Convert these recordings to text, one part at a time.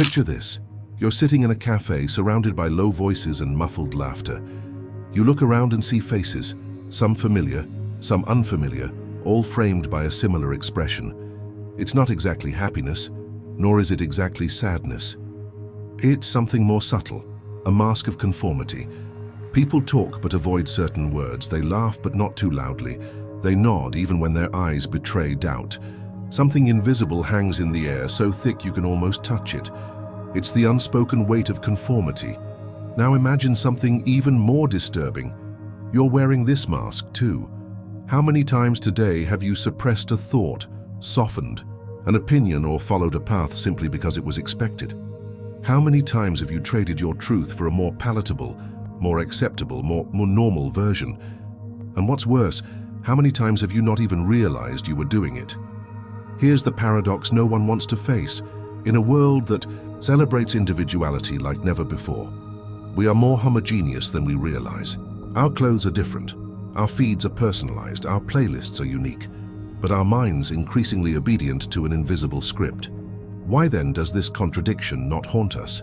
Picture this. You're sitting in a cafe surrounded by low voices and muffled laughter. You look around and see faces, some familiar, some unfamiliar, all framed by a similar expression. It's not exactly happiness, nor is it exactly sadness. It's something more subtle, a mask of conformity. People talk but avoid certain words. They laugh but not too loudly. They nod even when their eyes betray doubt. Something invisible hangs in the air, so thick you can almost touch it. It's the unspoken weight of conformity. Now imagine something even more disturbing. You're wearing this mask too. How many times today have you suppressed a thought, softened an opinion, or followed a path simply because it was expected? How many times have you traded your truth for a more palatable, more acceptable, more normal version? And what's worse, how many times have you not even realized you were doing it? Here's the paradox no one wants to face. In a world that celebrates individuality like never before, we are more homogeneous than we realize. Our clothes are different, our feeds are personalized, our playlists are unique, but our minds increasingly obedient to an invisible script. Why then does this contradiction not haunt us?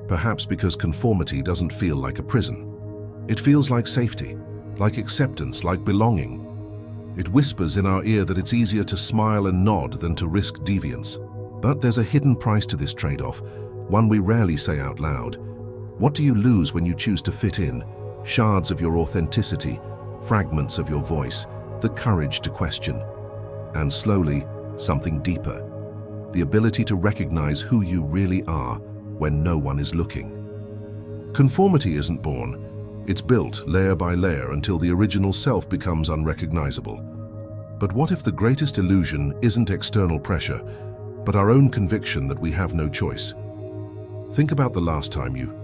Perhaps because conformity doesn't feel like a prison. It feels like safety, like acceptance, like belonging. It whispers in our ear that it's easier to smile and nod than to risk deviance. But there's a hidden price to this trade-off, one we rarely say out loud. What do you lose when you choose to fit in? Shards of your authenticity, fragments of your voice, the courage to question. And slowly, something deeper. The ability to recognize who you really are when no one is looking. Conformity isn't born. It's built layer by layer until the original self becomes unrecognizable. But what if the greatest illusion isn't external pressure, but our own conviction that we have no choice? Think about the last time you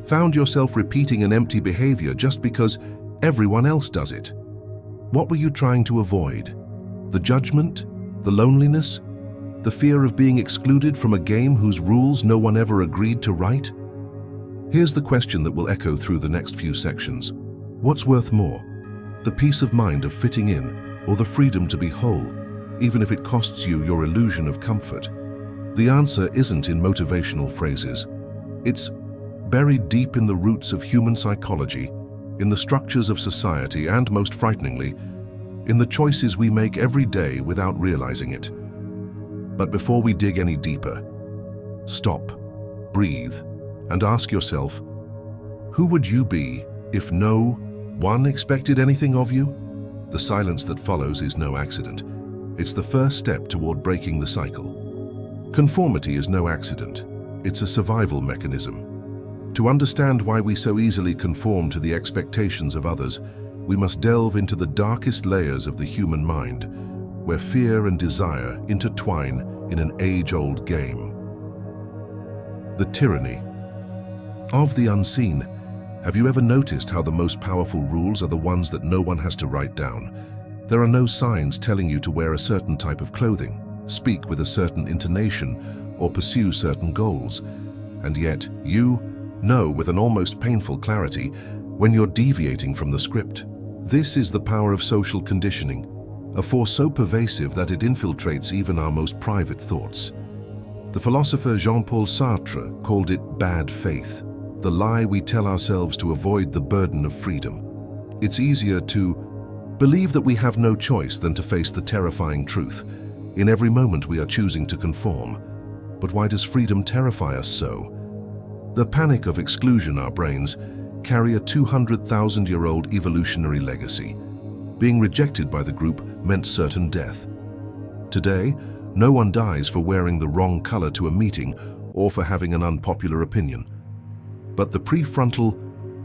found yourself repeating an empty behavior just because everyone else does it. What were you trying to avoid? The judgment? The loneliness? The fear of being excluded from a game whose rules no one ever agreed to write? Here's the question that will echo through the next few sections. What's worth more? The peace of mind of fitting in, or the freedom to be whole, even if it costs you your illusion of comfort? The answer isn't in motivational phrases. It's buried deep in the roots of human psychology, in the structures of society, and most frighteningly, in the choices we make every day without realizing it. But before we dig any deeper, stop, breathe, and ask yourself, who would you be if no one expected anything of you? The silence that follows is no accident. It's the first step toward breaking the cycle. Conformity is no accident. It's a survival mechanism. To understand why we so easily conform to the expectations of others, we must delve into the darkest layers of the human mind, where fear and desire intertwine in an age-old game. The tyranny of the unseen. Have you ever noticed how the most powerful rules are the ones that no one has to write down? There are no signs telling you to wear a certain type of clothing, speak with a certain intonation, or pursue certain goals. And yet, you know with an almost painful clarity when you're deviating from the script. This is the power of social conditioning, a force so pervasive that it infiltrates even our most private thoughts. The philosopher Jean-Paul Sartre called it bad faith, the lie we tell ourselves to avoid the burden of freedom. It's easier to believe that we have no choice than to face the terrifying truth. In every moment we are choosing to conform. But why does freedom terrify us so? The panic of exclusion. Our brains carry a 200,000-year-old evolutionary legacy. Being rejected by the group meant certain death. Today, no one dies for wearing the wrong color to a meeting or for having an unpopular opinion. But the prefrontal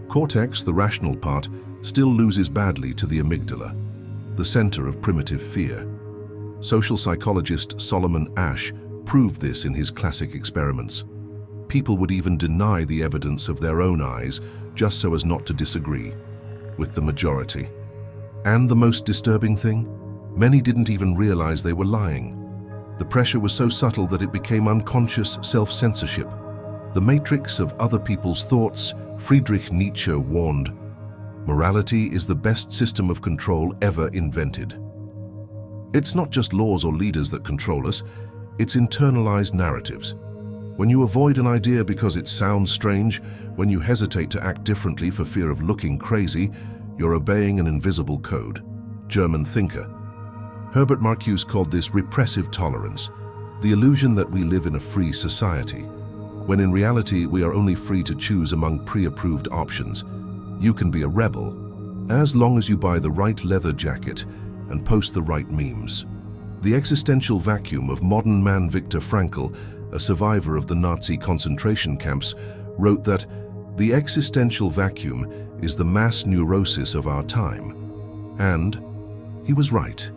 cortex, the rational part, still loses badly to the amygdala, the center of primitive fear. Social psychologist Solomon Asch proved this in his classic experiments. People would even deny the evidence of their own eyes just so as not to disagree with the majority. And the most disturbing thing? Many didn't even realize they were lying. The pressure was so subtle that it became unconscious self-censorship. The matrix of other people's thoughts. Friedrich Nietzsche warned, morality is the best system of control ever invented. It's not just laws or leaders that control us, it's internalized narratives. When you avoid an idea because it sounds strange, when you hesitate to act differently for fear of looking crazy, you're obeying an invisible code. German thinker Herbert Marcuse called this repressive tolerance, the illusion that we live in a free society, when in reality we are only free to choose among pre-approved options. You can be a rebel, as long as you buy the right leather jacket and post the right memes. The existential vacuum of modern man Viktor Frankl, a survivor of the Nazi concentration camps, wrote that the existential vacuum is the mass neurosis of our time. And he was right.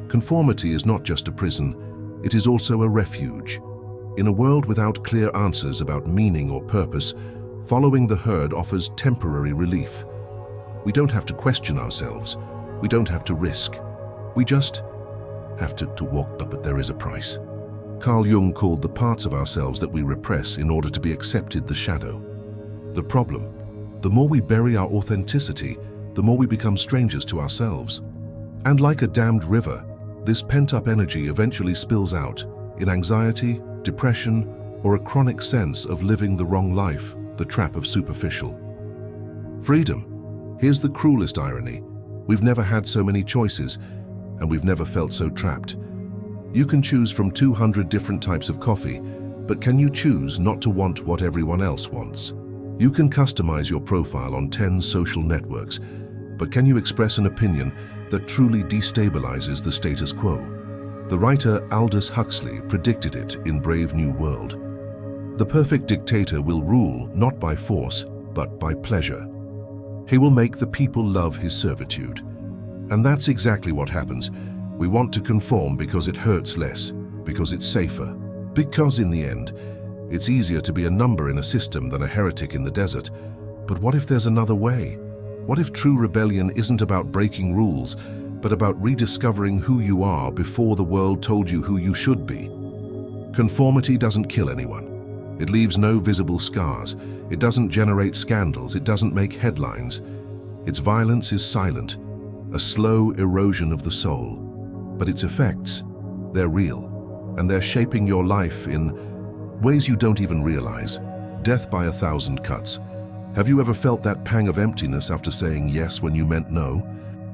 Conformity is not just a prison, it is also a refuge. In a world without clear answers about meaning or purpose, following the herd offers temporary relief. We don't have to question ourselves. We don't have to risk. We just have to walk, but there is a price. Carl Jung called the parts of ourselves that we repress in order to be accepted the shadow. The problem: the more we bury our authenticity, the more we become strangers to ourselves. And like a dammed river, this pent-up energy eventually spills out in anxiety, depression, or a chronic sense of living the wrong life, the trap of superficial. Freedom. Here's the cruelest irony. We've never had so many choices, and we've never felt so trapped. You can choose from 200 different types of coffee, but can you choose not to want what everyone else wants? You can customize your profile on 10 social networks, but can you express an opinion that truly destabilizes the status quo? The writer Aldous Huxley predicted it in Brave New World. The perfect dictator will rule not by force, but by pleasure. He will make the people love his servitude. And that's exactly what happens. We want to conform because it hurts less, because it's safer, because in the end, it's easier to be a number in a system than a heretic in the desert. But what if there's another way? What if true rebellion isn't about breaking rules, but about rediscovering who you are before the world told you who you should be? Conformity doesn't kill anyone. It leaves no visible scars. It doesn't generate scandals. It doesn't make headlines. Its violence is silent, a slow erosion of the soul. But its effects, they're real, and they're shaping your life in ways you don't even realize. Death by 1,000 cuts. Have you ever felt that pang of emptiness after saying yes when you meant no?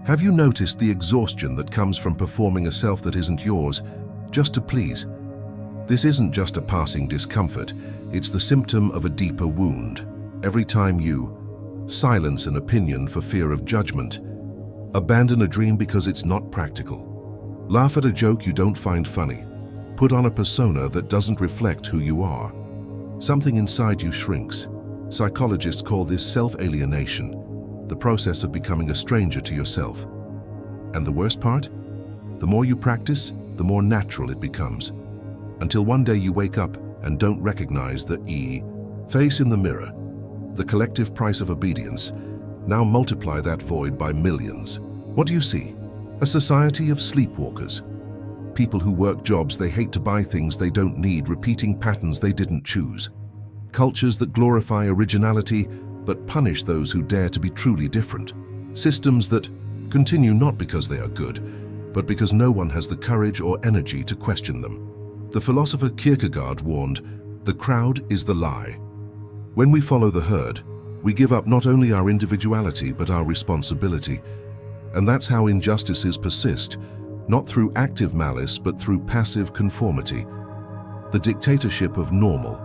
Have you noticed the exhaustion that comes from performing a self that isn't yours, just to please? This isn't just a passing discomfort, it's the symptom of a deeper wound. Every time you silence an opinion for fear of judgment, abandon a dream because it's not practical, laugh at a joke you don't find funny, put on a persona that doesn't reflect who you are, something inside you shrinks. Psychologists call this self-alienation, the process of becoming a stranger to yourself. And the worst part? The more you practice, the more natural it becomes. Until one day you wake up and don't recognize the face in the mirror. The collective price of obedience. Now multiply that void by millions. What do you see? A society of sleepwalkers. People who work jobs they hate to buy things they don't need, repeating patterns they didn't choose. Cultures that glorify originality but punish those who dare to be truly different. Systems that continue not because they are good, but because no one has the courage or energy to question them. The philosopher Kierkegaard warned, "The crowd is the lie." When we follow the herd, we give up not only our individuality but our responsibility. And that's how injustices persist, not through active malice but through passive conformity. The dictatorship of normal.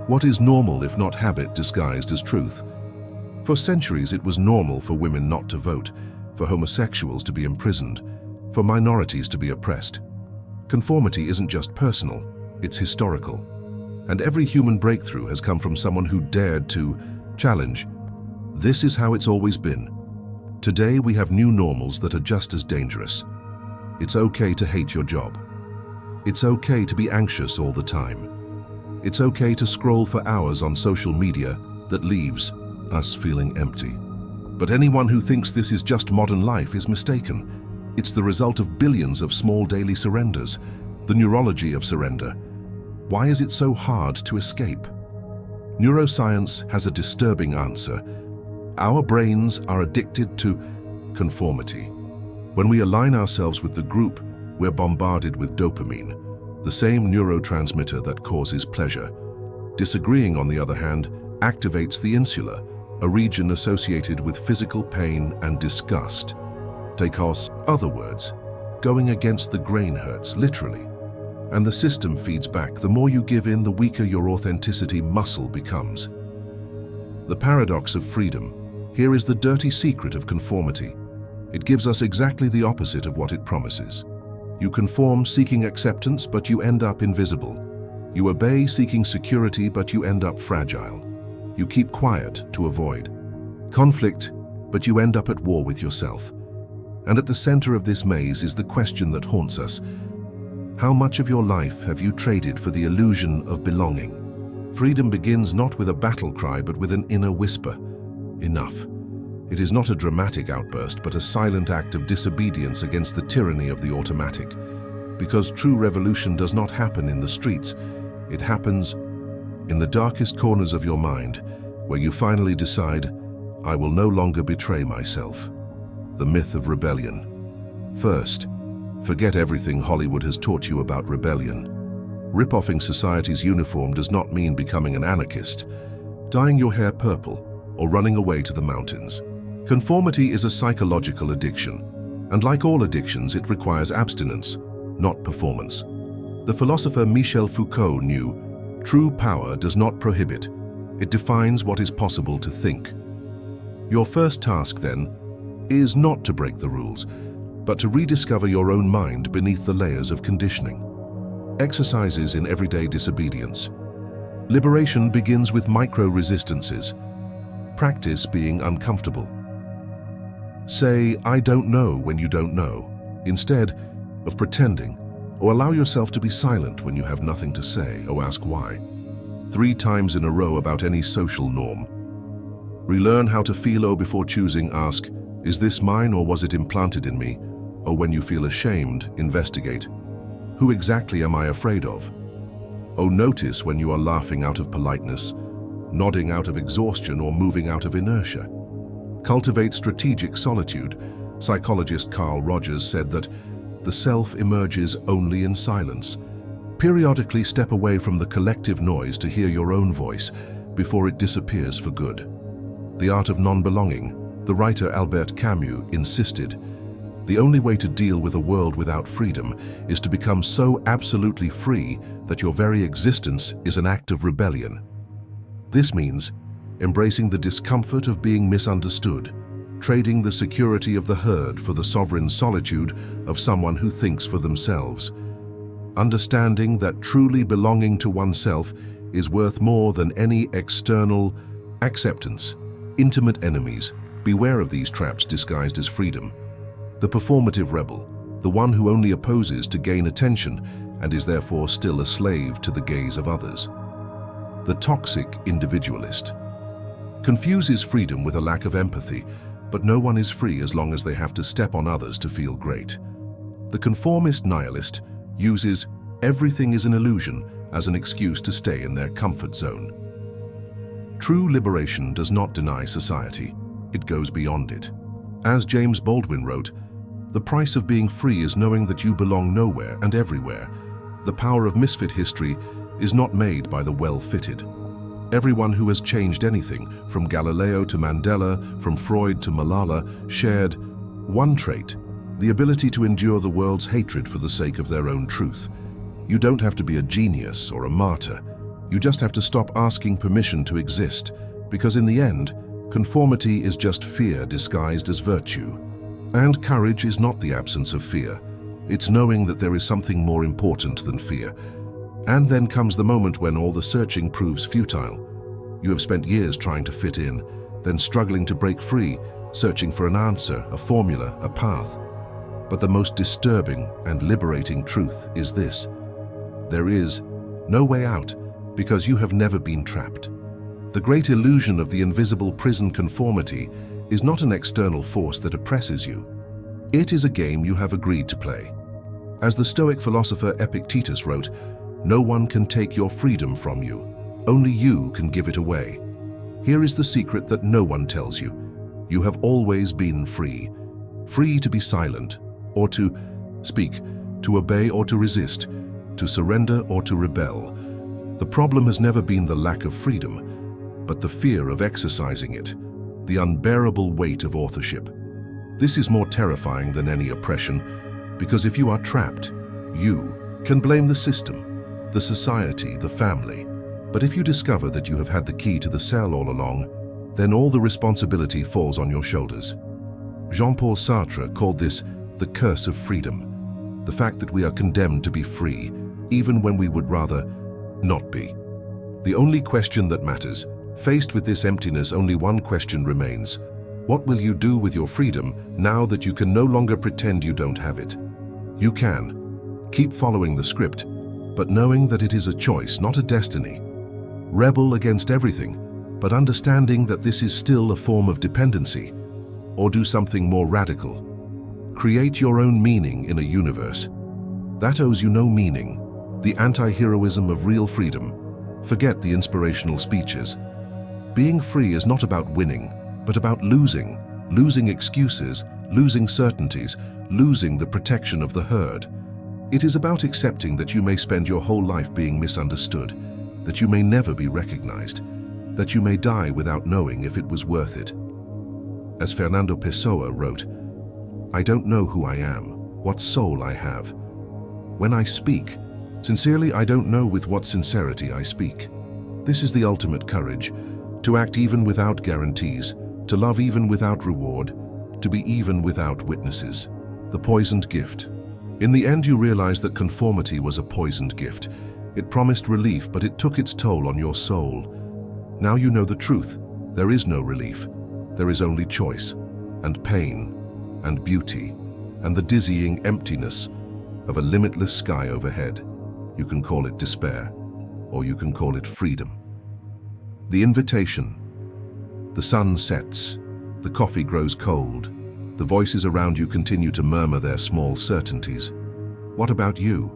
What is normal if not habit disguised as truth? For centuries it was normal for women not to vote, for homosexuals to be imprisoned, for minorities to be oppressed. Conformity isn't just personal, it's historical. And every human breakthrough has come from someone who dared to challenge. This is how it's always been. Today we have new normals that are just as dangerous. It's okay to hate your job. It's okay to be anxious all the time. It's okay to scroll for hours on social media that leaves us feeling empty. But anyone who thinks this is just modern life is mistaken. It's the result of billions of small daily surrenders, the neurology of surrender. Why is it so hard to escape? Neuroscience has a disturbing answer. Our brains are addicted to conformity. When we align ourselves with the group, we're bombarded with dopamine, the same neurotransmitter that causes pleasure. Disagreeing, on the other hand, activates the insula, a region associated with physical pain and disgust. Take other words, going against the grain hurts, literally. And the system feeds back. The more you give in, the weaker your authenticity muscle becomes. The paradox of freedom. Here is the dirty secret of conformity. It gives us exactly the opposite of what it promises. You conform seeking acceptance, but you end up invisible. You obey seeking security, but you end up fragile. You keep quiet to avoid conflict, but you end up at war with yourself. And at the center of this maze is the question that haunts us. How much of your life have you traded for the illusion of belonging? Freedom begins not with a battle cry, but with an inner whisper. Enough. It is not a dramatic outburst, but a silent act of disobedience against the tyranny of the automatic. Because true revolution does not happen in the streets. It happens in the darkest corners of your mind, where you finally decide, I will no longer betray myself. The myth of rebellion. First, forget everything Hollywood has taught you about rebellion. Rip-offing society's uniform does not mean becoming an anarchist, dyeing your hair purple, or running away to the mountains. Conformity is a psychological addiction, and like all addictions, it requires abstinence, not performance. The philosopher Michel Foucault knew, true power does not prohibit, it defines what is possible to think. Your first task, then, is not to break the rules, but to rediscover your own mind beneath the layers of conditioning. Exercises in everyday disobedience. Liberation begins with micro-resistances. Practice being uncomfortable. Say, I don't know when you don't know, instead of pretending, or allow yourself to be silent when you have nothing to say, or ask why. 3 times in a row about any social norm. Relearn how to feel before choosing. Ask, is this mine or was it implanted in me? Or when you feel ashamed, investigate. Who exactly am I afraid of? Notice when you are laughing out of politeness, nodding out of exhaustion, or moving out of inertia. Cultivate strategic solitude. Psychologist Carl Rogers said that the self emerges only in silence. Periodically step away from the collective noise to hear your own voice before it disappears for good. The art of non-belonging. The writer Albert Camus insisted, the only way to deal with a world without freedom is to become so absolutely free that your very existence is an act of rebellion. This means embracing the discomfort of being misunderstood, trading the security of the herd for the sovereign solitude of someone who thinks for themselves. Understanding that truly belonging to oneself is worth more than any external acceptance. Intimate enemies. Beware of these traps disguised as freedom. The performative rebel, the one who only opposes to gain attention and is therefore still a slave to the gaze of others. The toxic individualist confuses freedom with a lack of empathy, but no one is free as long as they have to step on others to feel great. The conformist nihilist uses everything is an illusion as an excuse to stay in their comfort zone. True liberation does not deny society, it goes beyond it. As James Baldwin wrote, the price of being free is knowing that you belong nowhere and everywhere. The power of misfit history is not made by the well-fitted. Everyone who has changed anything, from Galileo to Mandela, from Freud to Malala, shared one trait, the ability to endure the world's hatred for the sake of their own truth. You don't have to be a genius or a martyr. You just have to stop asking permission to exist, because in the end, conformity is just fear disguised as virtue. And courage is not the absence of fear. It's knowing that there is something more important than fear. And then comes the moment when all the searching proves futile. You have spent years trying to fit in, then struggling to break free, searching for an answer, a formula, a path. But the most disturbing and liberating truth is this: there is no way out, because you have never been trapped. The great illusion of the invisible prison conformity is not an external force that oppresses you. It is a game you have agreed to play. As the Stoic philosopher Epictetus wrote, no one can take your freedom from you. Only you can give it away. Here is the secret that no one tells you. You have always been free. Free to be silent, or to speak, to obey or to resist, to surrender or to rebel. The problem has never been the lack of freedom, but the fear of exercising it, the unbearable weight of authorship. This is more terrifying than any oppression, because if you are trapped, you can blame the system, the society, the family. But if you discover that you have had the key to the cell all along, then all the responsibility falls on your shoulders. Jean-Paul Sartre called this the curse of freedom, the fact that we are condemned to be free, even when we would rather not be. The only question that matters, faced with this emptiness, only one question remains. What will you do with your freedom now that you can no longer pretend you don't have it? You can keep following the script, but knowing that it is a choice, not a destiny. Rebel against everything, but understanding that this is still a form of dependency. Or do something more radical. Create your own meaning in a universe that owes you no meaning, the anti-heroism of real freedom. Forget the inspirational speeches. Being free is not about winning, but about losing excuses, losing certainties, losing the protection of the herd. It is about accepting that you may spend your whole life being misunderstood, that you may never be recognized, that you may die without knowing if it was worth it. As Fernando Pessoa wrote, "I don't know who I am, what soul I have. When I speak, sincerely I don't know with what sincerity I speak." This is the ultimate courage, to act even without guarantees, to love even without reward, to be even without witnesses. The poisoned gift. In the end, you realize that conformity was a poisoned gift. It promised relief, but it took its toll on your soul. Now you know the truth. There is no relief. There is only choice, and pain, and beauty, and the dizzying emptiness of a limitless sky overhead. You can call it despair, or you can call it freedom. The invitation. The sun sets, the coffee grows cold, the voices around you continue to murmur their small certainties. What about you?